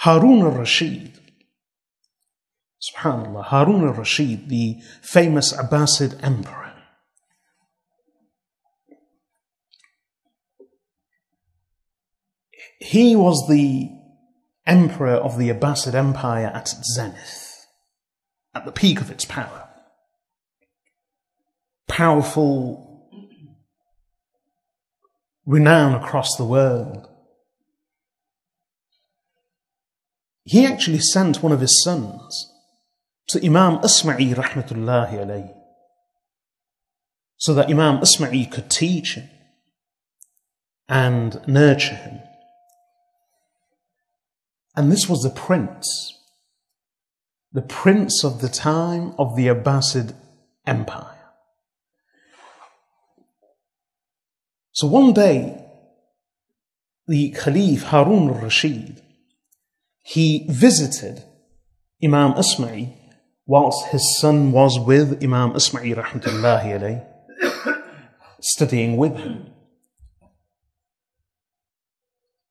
Haroon Ar-Rashid, subhanallah, Haroon Ar-Rashid, the famous Abbasid emperor. He was the emperor of the Abbasid Empire at its zenith, at the peak of its power. Powerful, renown across the world. He actually sent one of his sons to Imam Isma'i rahmatullahi alayhi, so that Imam Isma'i could teach him and nurture him. And this was the prince of the time of the Abbasid Empire. So one day, the Caliph Haroon Ar-Rashid, he visited Imam Isma'i whilst his son was with Imam Isma'i rahmatullahi alayhi, studying with him.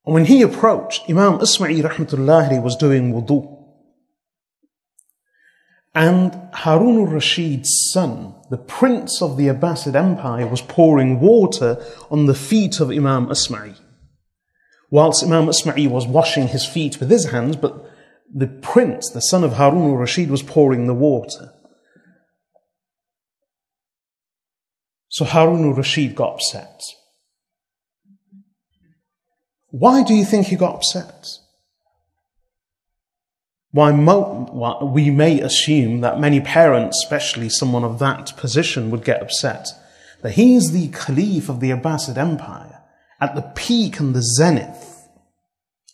And when he approached, Imam Isma'i rahmatullahi alayhi was doing wudu. And Haroon Ar-Rashid's son, the prince of the Abbasid Empire, was pouring water on the feet of Imam Isma'i, whilst Imam Isma'i was washing his feet with his hands, but the prince, the son of Haroon Ar-Rashid, was pouring the water. So Haroon Ar-Rashid got upset. Why do you think he got upset? We may assume that many parents, especially someone of that position, would get upset. That he is the Caliph of the Abbasid Empire, at the peak and the zenith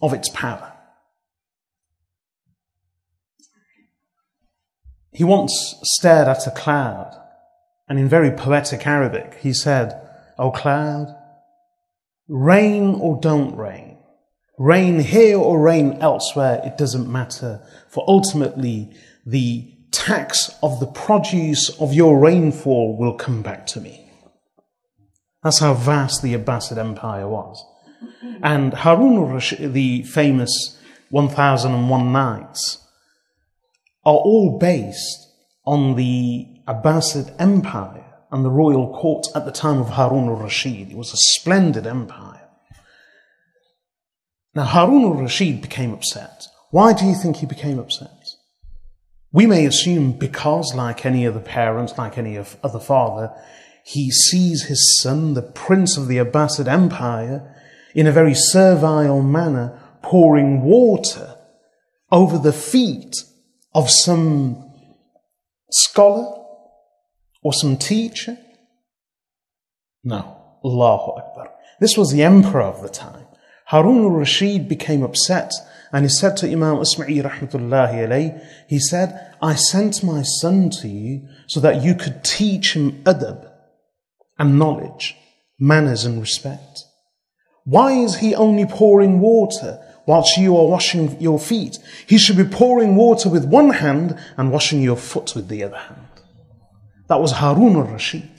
of its power. He once stared at a cloud, and in very poetic Arabic, he said, "O cloud, rain or don't rain. Rain here or rain elsewhere, it doesn't matter. For ultimately, the tax of the produce of your rainfall will come back to me." That's how vast the Abbasid Empire was. And Haroon Ar-Rashid, the famous 1001 Nights, are all based on the Abbasid Empire and the royal court at the time of Haroon Ar-Rashid. It was a splendid empire. Now, Haroon Ar-Rashid became upset. Why do you think he became upset? We may assume because, like any other parent, like any other father, he sees his son, the prince of the Abbasid Empire, in a very servile manner, pouring water over the feet of some scholar or some teacher. No, Allahu Akbar. This was the emperor of the time. Haroon Ar-Rashid became upset, and he said to Imam Isma'i rahmatullahi alayhi, he said, "I sent my son to you so that you could teach him adab and knowledge, manners and respect. Why is he only pouring water whilst you are washing your feet? He should be pouring water with one hand and washing your foot with the other hand." That was Haroon Ar-Rashid.